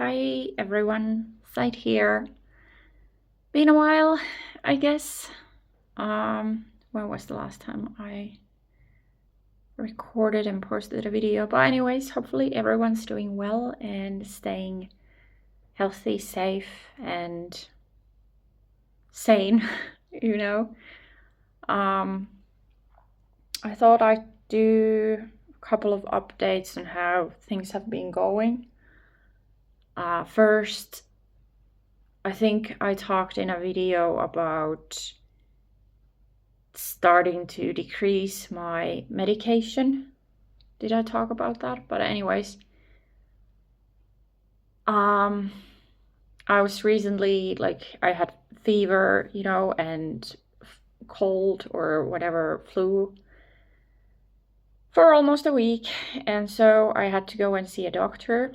Hi everyone, Side here. Been a while, I guess. When was the last time I recorded and posted a video? But anyways, hopefully everyone's doing well and staying healthy, safe, and sane, you know. I thought I'd do a couple of updates on how things have been going. First, I think I talked in a video about starting to decrease my medication. Did I talk about that? But anyways, I was recently, I had fever, and cold or whatever, flu for almost a week. And so I had to go and see a doctor.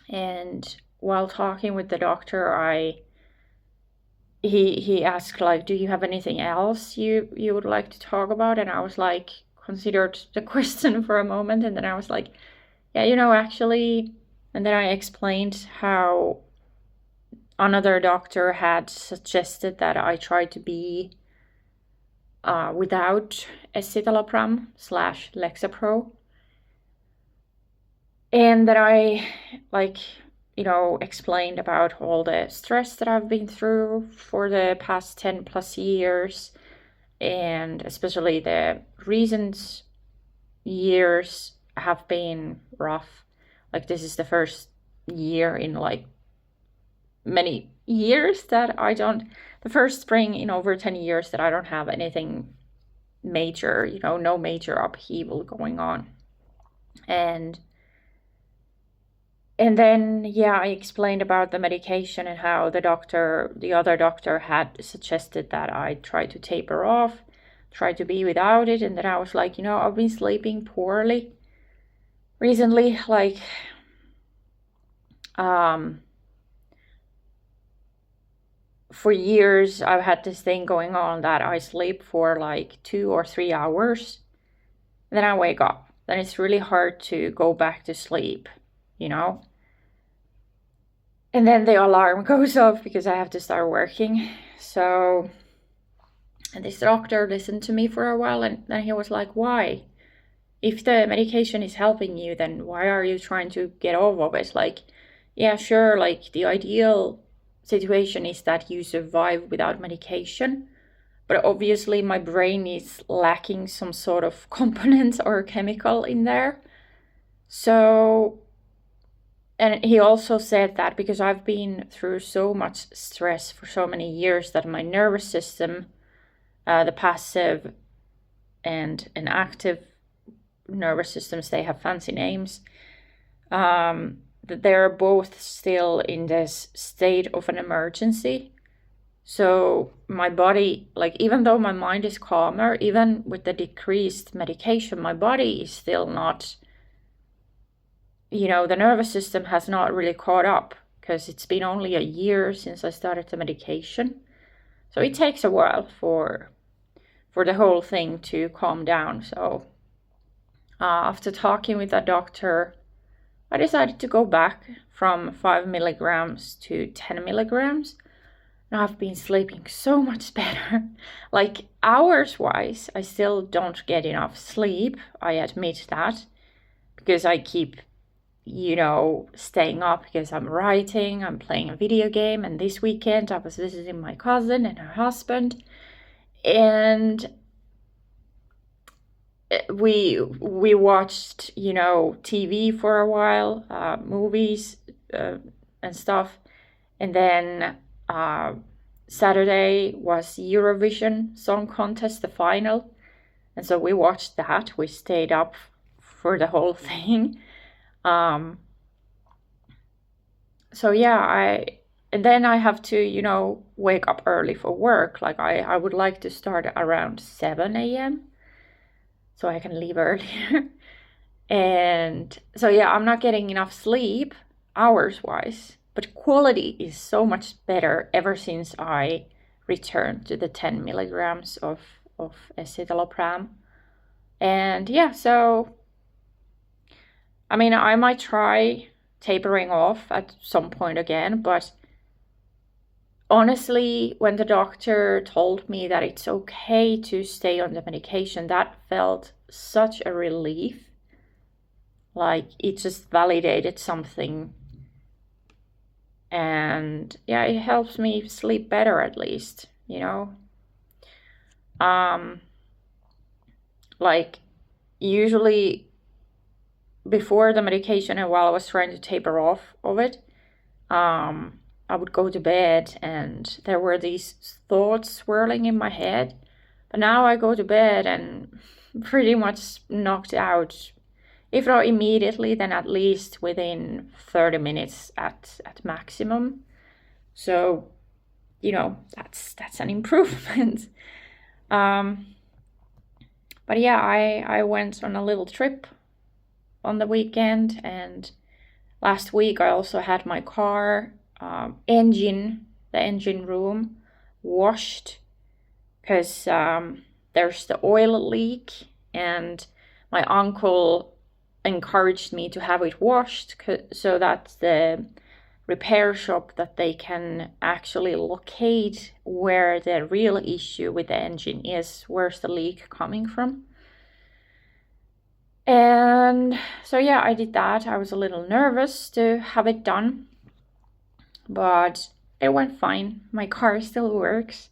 And while talking with the doctor, he asked, do you have anything else you would like to talk about? And I was considered the question for a moment, and then I was yeah, actually. And then I explained how another doctor had suggested that I try to be without escitalopram / Lexapro, and that I explained about all the stress that I've been through for the past 10 plus years, and especially the recent years have been rough. This is the first year in many years that the first spring in over 10 years that I don't have anything major, no major upheaval going on. And then, I explained about the medication and how the other doctor had suggested that I try to taper off, try to be without it. And then I was I've been sleeping poorly recently, for years I've had this thing going on that I sleep for 2 or 3 hours, then I wake up. Then it's really hard to go back to sleep, and then the alarm goes off because I have to start working. So, and this doctor listened to me for a while, and then he was why? If the medication is helping you, then why are you trying to get off of it? Yeah, sure, the ideal situation is that you survive without medication, but obviously my brain is lacking some sort of component or chemical in there. So, and he also said that because I've been through so much stress for so many years that my nervous system, the passive and an active nervous systems, they have fancy names, that they're both still in this state of an emergency. So my body, even though my mind is calmer, even with the decreased medication, my body is still not, the nervous system has not really caught up because it's been only a year since I started the medication. So it takes a while for the whole thing to calm down. So after talking with a doctor, I decided to go back from 5 milligrams to 10 milligrams. And I've been sleeping so much better. Hours wise, I still don't get enough sleep. I admit that, because I keep, staying up because I'm writing, I'm playing a video game. And this weekend I was visiting my cousin and her husband. And we watched, TV for a while, movies and stuff. And then Saturday was Eurovision Song Contest, the final. And so we watched that. We stayed up for the whole thing. So yeah, and then I have to, wake up early for work. I would like to start around 7 a.m. so I can leave earlier. And so yeah, I'm not getting enough sleep hours wise, but quality is so much better ever since I returned to the 10 milligrams of escitalopram. And yeah, so I mean, I might try tapering off at some point again, but honestly, when the doctor told me that it's okay to stay on the medication, that felt such a relief. Like, it just validated something. And yeah, it helps me sleep better, at least, you know. Like, usually before the medication and while I was trying to taper off of it, I would go to bed and there were these thoughts swirling in my head. But now I go to bed and pretty much knocked out. If not immediately, then at least within 30 minutes at maximum. So, you know, that's an improvement. But yeah, I went on a little trip on the weekend, and last week I also had my car the engine room washed because there's the oil leak, and my uncle encouraged me to have it washed so that the repair shop, that they can actually locate where the real issue with the engine is, where's the leak coming from. And so yeah, I did that. I was a little nervous to have it done, but it went fine. My car still works,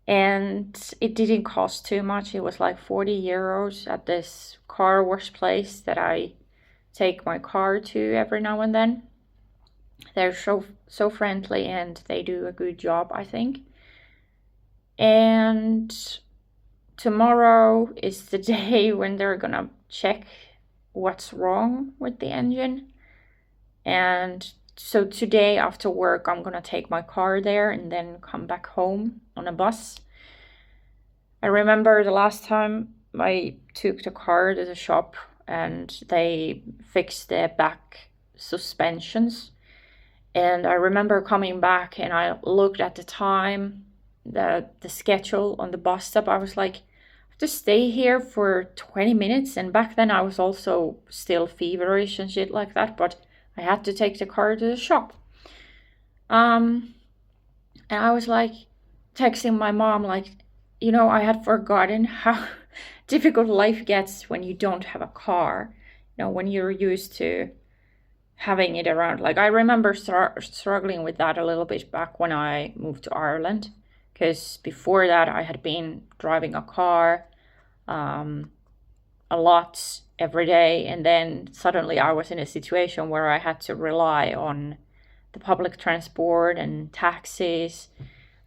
and it didn't cost too much. It was like 40 euros at this car wash place that I take my car to every now and then. They're so friendly and they do a good job, I think. And tomorrow is the day when they're gonna check what's wrong with the engine. And so today after work, I'm gonna take my car there and then come back home on a bus. I remember the last time I took the car to the shop and they fixed the back suspensions. And I remember coming back and I looked at the time, the schedule on the bus stop. I was like, I have to stay here for 20 minutes. And back then I was also still feverish and shit like that, but I had to take the car to the shop. And I was like texting my mom, like, you know, I had forgotten how difficult life gets when you don't have a car, you know, when you're used to having it around. Like, I remember struggling with that a little bit back when I moved to Ireland, because before that I had been driving a car a lot every day, and then suddenly I was in a situation where I had to rely on the public transport and taxis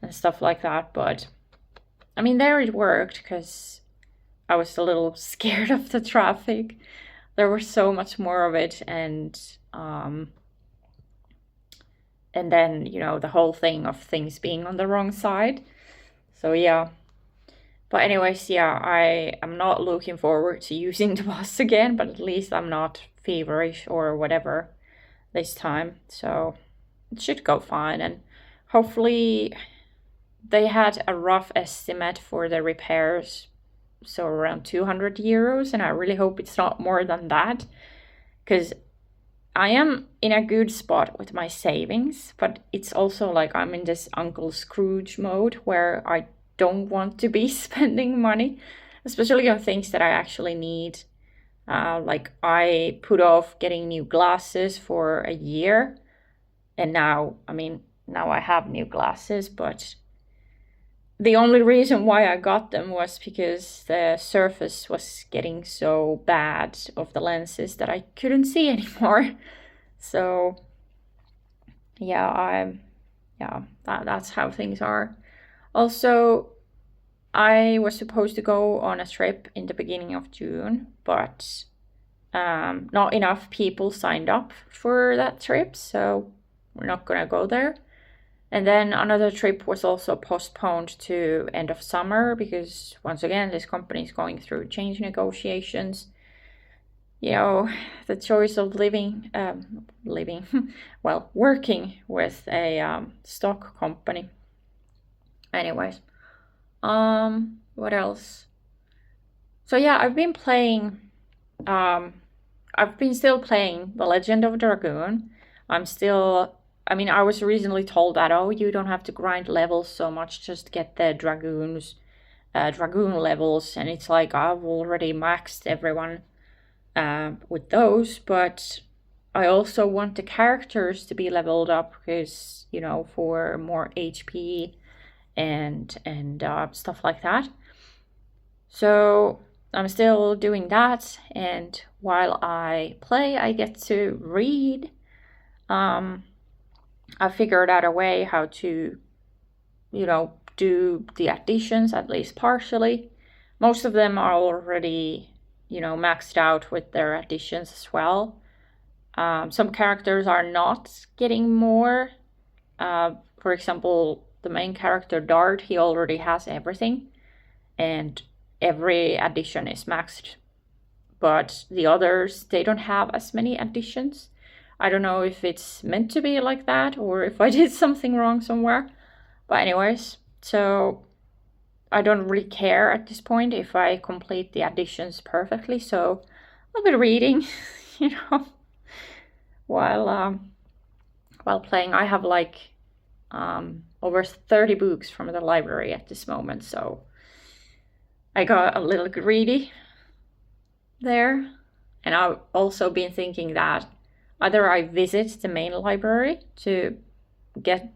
and stuff like that. But I mean, there it worked because I was a little scared of the traffic. There was so much more of it, and then, you know, the whole thing of things being on the wrong side. So yeah. But anyways, yeah, I am not looking forward to using the bus again, but at least I'm not feverish or whatever this time. So it should go fine. And hopefully they had a rough estimate for the repairs, so around 200 euros. And I really hope it's not more than that, because I am in a good spot with my savings, but it's also like I'm in this Uncle Scrooge mode where I don't want to be spending money, especially on things that I actually need. Like, I put off getting new glasses for a year, and now I have new glasses, but the only reason why I got them was because the surface was getting so bad of the lenses that I couldn't see anymore. So yeah, that's how things are. Also, I was supposed to go on a trip in the beginning of June, but not enough people signed up for that trip, so we're not gonna go there. And then another trip was also postponed to end of summer because, once again, this company is going through change negotiations. You know, the choice of working with a stock company. Anyways, what else? So yeah, I've been playing I've been still playing The Legend of Dragoon. I was recently told that, oh, you don't have to grind levels so much, just get the dragoon levels, and it's like I've already maxed everyone with those, but I also want the characters to be leveled up because, for more HP and stuff like that. So I'm still doing that, and while I play, I get to read. I figured out a way how to, do the additions, at least partially. Most of them are already, maxed out with their additions as well. Some characters are not getting more. For example, the main character, Dart, he already has everything, and every addition is maxed. But the others, they don't have as many additions. I don't know if it's meant to be like that or if I did something wrong somewhere. But anyways, so I don't really care at this point if I complete the additions perfectly. So I'll be reading, while playing. I have over 30 books from the library at this moment, so I got a little greedy there. And I've also been thinking that either I visit the main library to get,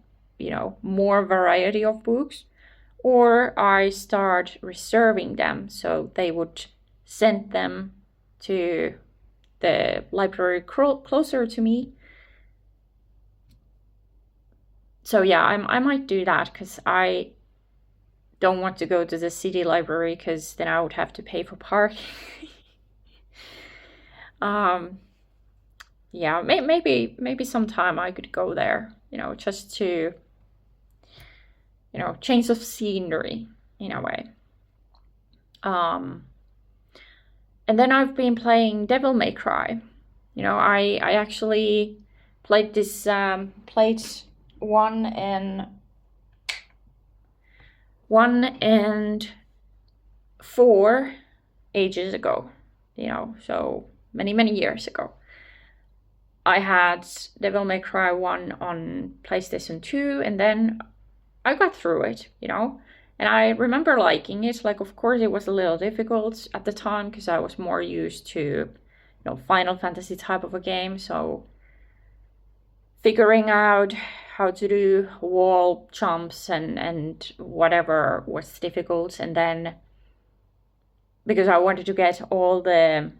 more variety of books, or I start reserving them so they would send them to the library closer to me. So yeah, I might do that because I don't want to go to the city library because then I would have to pay for parking. Yeah, maybe sometime I could go there, just to, change of scenery in a way. And then I've been playing Devil May Cry. I actually played this, played 1 and 4 ages ago, so many years ago. I had Devil May Cry 1 on PlayStation 2, and then I got through it, and I remember liking it. Of course, it was a little difficult at the time because I was more used to, Final Fantasy type of a game, so figuring out how to do wall jumps and whatever was difficult. And then because I wanted to get all the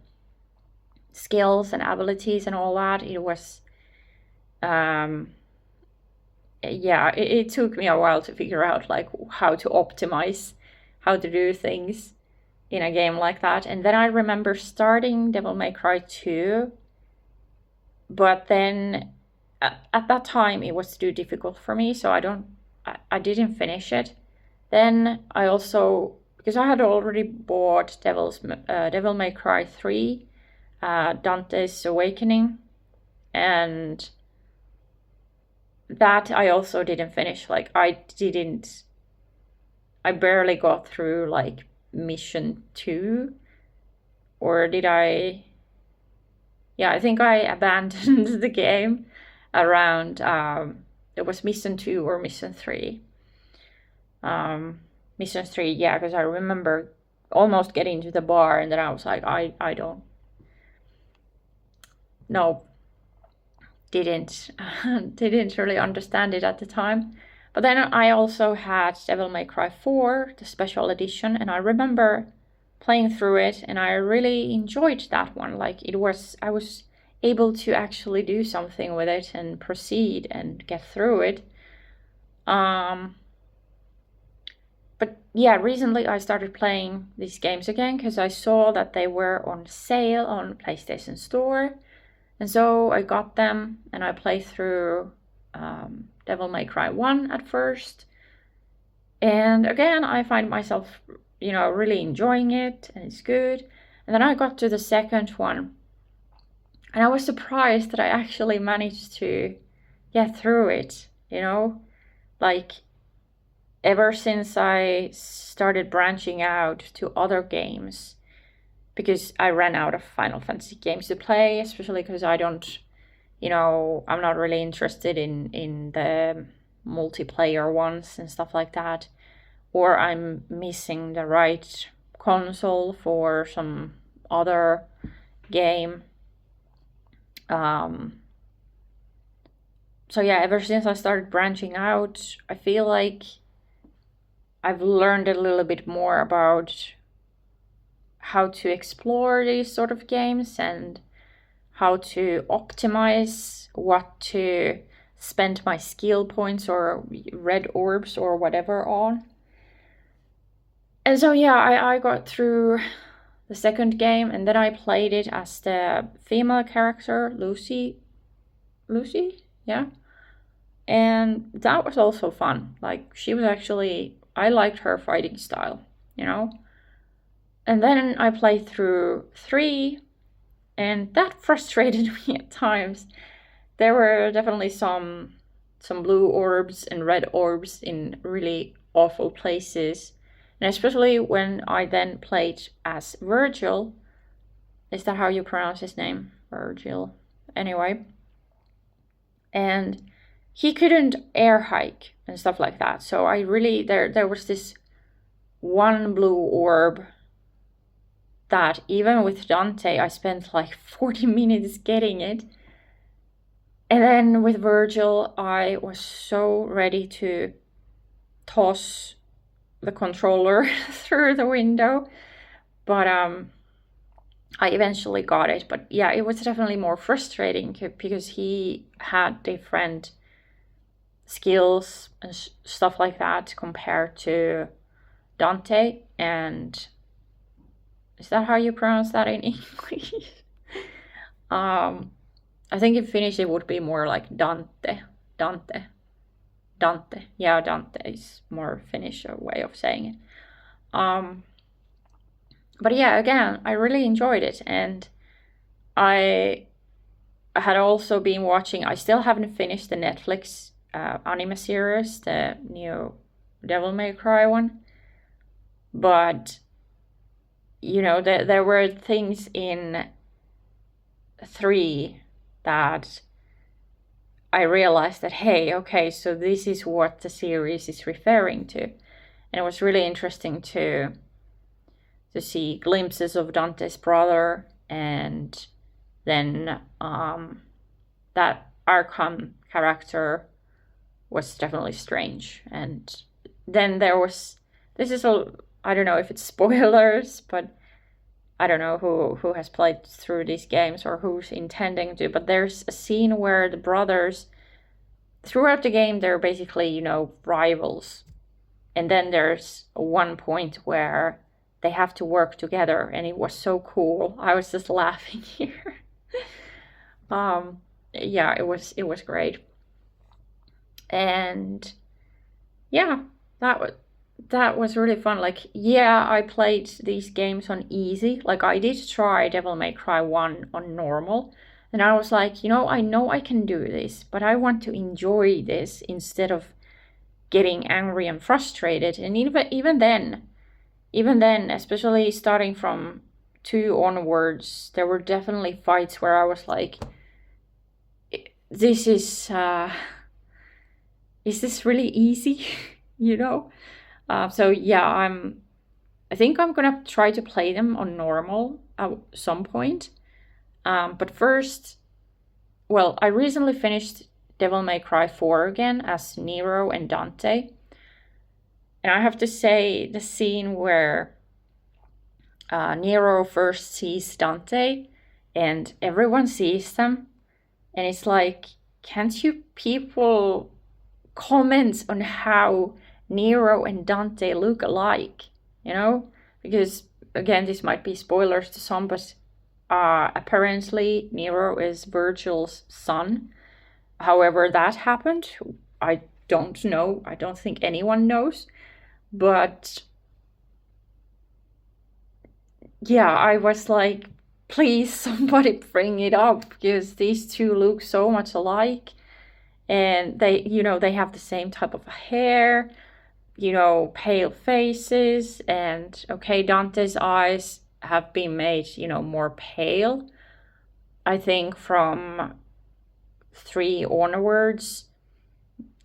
skills and abilities and all that, it was it took me a while to figure out how to optimize, how to do things in a game like that. And then I remember starting Devil May Cry 2, but then at that time it was too difficult for me, so I didn't finish it. Then I also, because I had already bought Devil May Cry 3, Dante's Awakening, and that I also didn't finish. I barely got through mission 2, or did I? Yeah, I think I abandoned the game around, it was mission 2 or mission 3. Mission 3, yeah, because I remember almost getting to the bar and then I was like, I don't, no, didn't really understand it at the time. But then I also had Devil May Cry 4, the special edition, and I remember playing through it and I really enjoyed that one. I was able to actually do something with it and proceed and get through it. But yeah, recently I started playing these games again because I saw that they were on sale on PlayStation Store. And so I got them and I played through Devil May Cry 1 at first. And again, I find myself, really enjoying it and it's good. And then I got to the second one. And I was surprised that I actually managed to get through it, ever since I started branching out to other games, because I ran out of Final Fantasy games to play, especially because I don't, I'm not really interested in the multiplayer ones and stuff like that, or I'm missing the right console for some other game. So yeah, ever since I started branching out, I feel like I've learned a little bit more about how to explore these sort of games and how to optimize what to spend my skill points or red orbs or whatever on. And so yeah, I got through the second game, and then I played it as the female character, Lucy, yeah. And that was also fun. Like, she was actually, I liked her fighting style, And then I played through 3, and that frustrated me at times. There were definitely some blue orbs and red orbs in really awful places. And especially when I then played as Virgil. Is that how you pronounce his name? Virgil. Anyway. And he couldn't air hike and stuff like that. So I really, there was this one blue orb that even with Dante, I spent like 40 minutes getting it. And then with Virgil, I was so ready to toss the controller through the window. But I eventually got it. But yeah, it was definitely more frustrating because he had different skills and stuff like that compared to Dante. And is that how you pronounce that in English? I think in Finnish it would be more like Dante. Yeah, Dante is more Finnish way of saying it. But yeah, again, I really enjoyed it, and I had also been watching. I still haven't finished the Netflix anime series, the new Devil May Cry one, but there were things in 3 that I realized that, hey, okay, so this is what the series is referring to. And it was really interesting to see glimpses of Dante's brother, and then that Arkham character was definitely strange. And then there was, I don't know if it's spoilers, but I don't know who has played through these games or who's intending to, but there's a scene where the brothers, throughout the game, they're basically, rivals. And then there's one point where they have to work together, and it was so cool. I was just laughing here. Yeah, it was great. And yeah, that was really fun. Like, yeah, I played these games on easy. Like, I did try Devil May Cry 1 on normal, and I was like, I know I can do this, but I want to enjoy this instead of getting angry and frustrated. And even then, especially starting from 2 onwards, there were definitely fights where I was like, this is this really easy? So yeah, I think I'm gonna try to play them on normal at some point. But first, well, I recently finished Devil May Cry 4 again as Nero and Dante. And I have to say, the scene where Nero first sees Dante and everyone sees them, and it's like, can't you people comment on how Nero and Dante look alike? Because again, this might be spoilers to some, but apparently Nero is Virgil's son. However that happened, I don't know. I don't think anyone knows. But yeah, I was like, please, somebody bring it up, because these two look so much alike. And they have the same type of hair, pale faces, and okay, Dante's eyes have been made, more pale. I think from 3 onwards,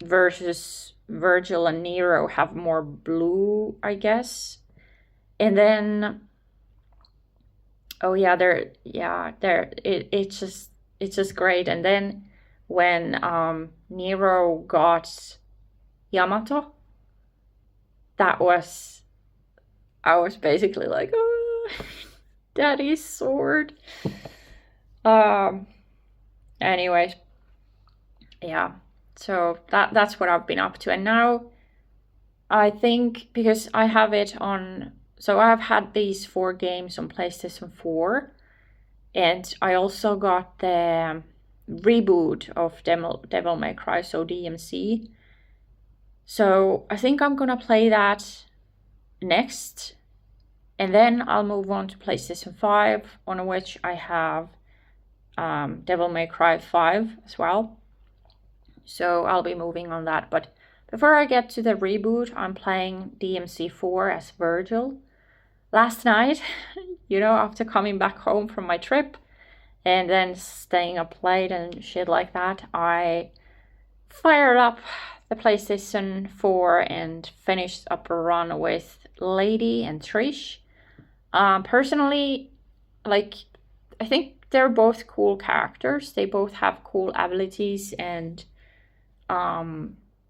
versus Virgil and Nero have more blue, I guess. And then, oh yeah, it's just great. And then when Nero got Yamato, I was basically like, oh, Daddy's sword. Anyways, yeah. So that's what I've been up to. And now I think, because I have it on, so I've had these 4 games on PlayStation 4, and I also got the reboot of Devil May Cry, so DMC. So I think I'm gonna play that next, and then I'll move on to PlayStation 5, on which I have Devil May Cry 5 as well. So I'll be moving on that. But before I get to the reboot, I'm playing DMC4 as Virgil. Last night, after coming back home from my trip and then staying up late and shit like that, I fired up the PlayStation 4 and finished up a run with Lady and Trish. Personally, I think they're both cool characters. They both have cool abilities and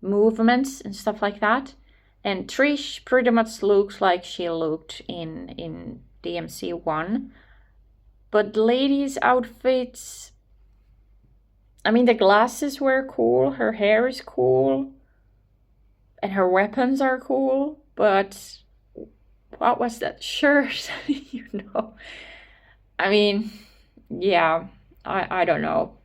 movements and stuff like that. And Trish pretty much looks like she looked in DMC 1. But Lady's outfits, I mean, the glasses were cool, her hair is cool, and her weapons are cool, but what was that shirt? I mean, yeah, I don't know.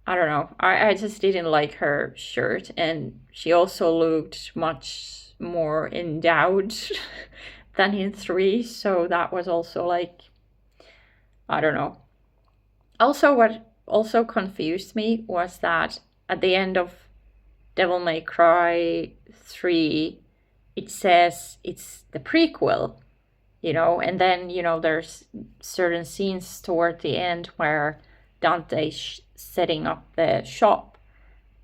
I just didn't like her shirt, and she also looked much more endowed than in 3, so that was also I don't know. Also, what also confused me was that at the end of Devil May Cry 3, it says it's the prequel, and then, there's certain scenes toward the end where Dante's setting up the shop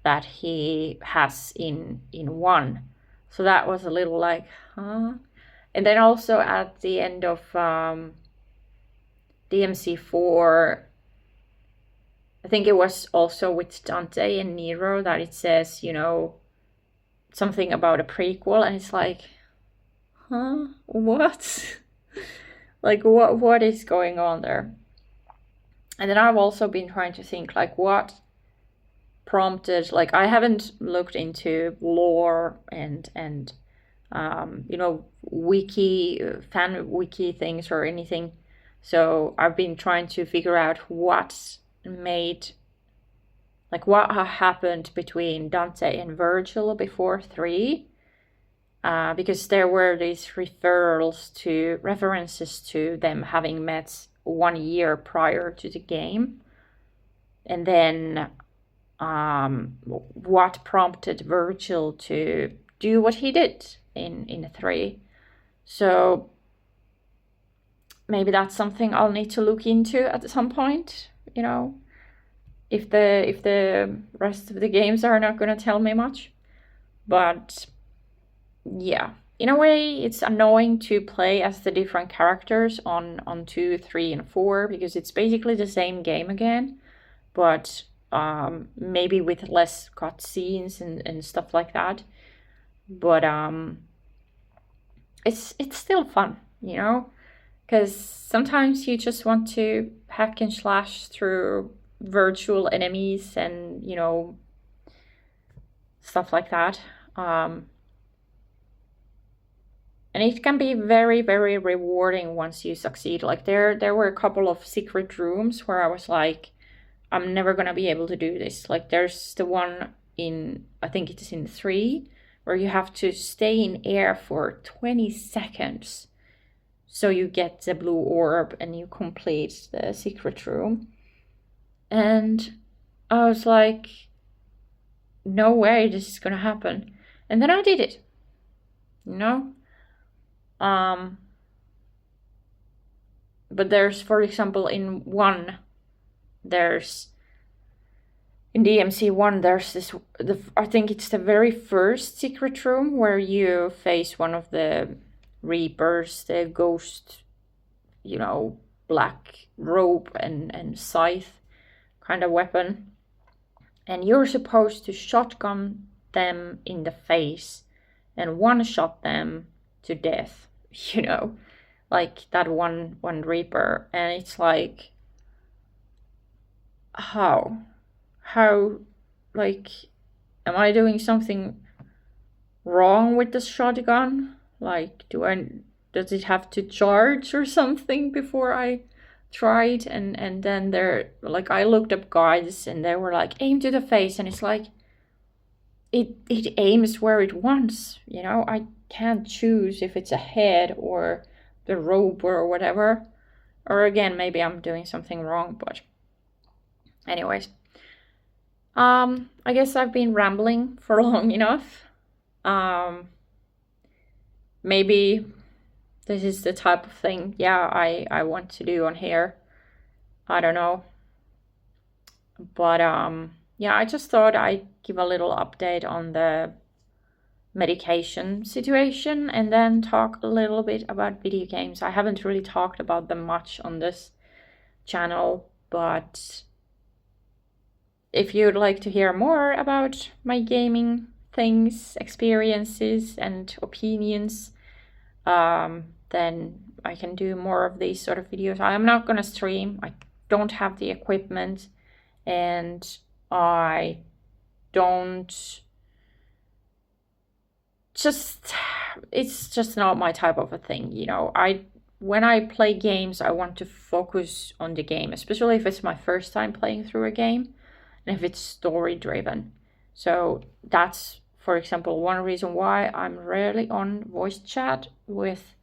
that he has in 1. So that was a little huh? And then also at the end of DMC4, I think it was also with Dante and Nero that it says, something about a prequel, and it's huh? What? What is going on there? And then I've also been trying to think, what prompted, I haven't looked into lore and fan wiki things or anything. So I've been trying to figure out what happened between Dante and Virgil before 3. Because there were these references to them having met 1 year prior to the game. And then what prompted Virgil to do what he did in 3. So maybe that's something I'll need to look into at some point, if the rest of the games are not going to tell me much. But yeah, in a way, it's annoying to play as the different characters on 2, 3, and 4, because it's basically the same game again, but maybe with less cutscenes and stuff like that. But it's still fun, because sometimes you just want to hack and slash through virtual enemies and stuff like that. And it can be very, very rewarding once you succeed. There were a couple of secret rooms where I was I'm never gonna be able to do this. There's the one in, I think it's in 3, where you have to stay in air for 20 seconds so you get the blue orb and you complete the secret room. And I was no way this is gonna happen. And then I did it. But there's, for example, in DMC1, there's this, I think it's the very first secret room where you face one of the Reapers, the ghost, black robe and scythe kind of weapon. And you're supposed to shotgun them in the face and one-shot them to death, like that one Reaper. And it's like, how, like, am I doing something wrong with the shotgun? Like, does it have to charge or something before I try it? And then I looked up guides and they were like, aim to the face, and it's like, it aims where it wants, I can't choose if it's a head or the rope or whatever. Or again, maybe I'm doing something wrong, but anyways. I guess I've been rambling for long enough. Maybe this is the type of thing, I want to do on here. I don't know. But I just thought I'd give a little update on the medication situation and then talk a little bit about video games. I haven't really talked about them much on this channel, but if you'd like to hear more about my gaming things, experiences, and opinions, then I can do more of these sort of videos. I'm not gonna stream. I don't have the equipment, and I don't it's just not my type of a thing, when I play games, I want to focus on the game, especially if it's my first time playing through a game and if it's story driven. So that's, for example, one reason why I'm rarely on voice chat with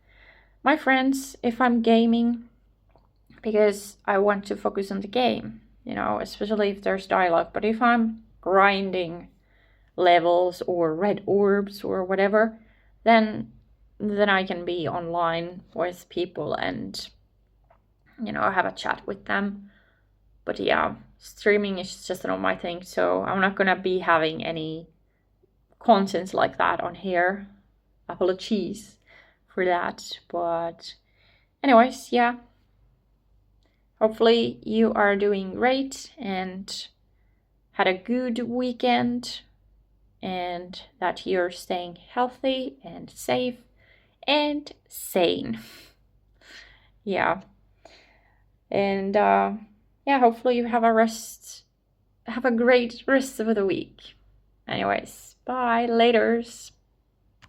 my friends if I'm gaming, because I want to focus on the game, especially if there's dialogue. But if I'm grinding levels or red orbs or whatever, then I can be online with people and have a chat with them. But streaming is just not my thing, so I'm not gonna be having any content like that on here. Apologies for that. But anyways, hopefully you are doing great and had a good weekend, and that you're staying healthy and safe and sane. And hopefully you have a great rest of the week. Anyways, bye, laters.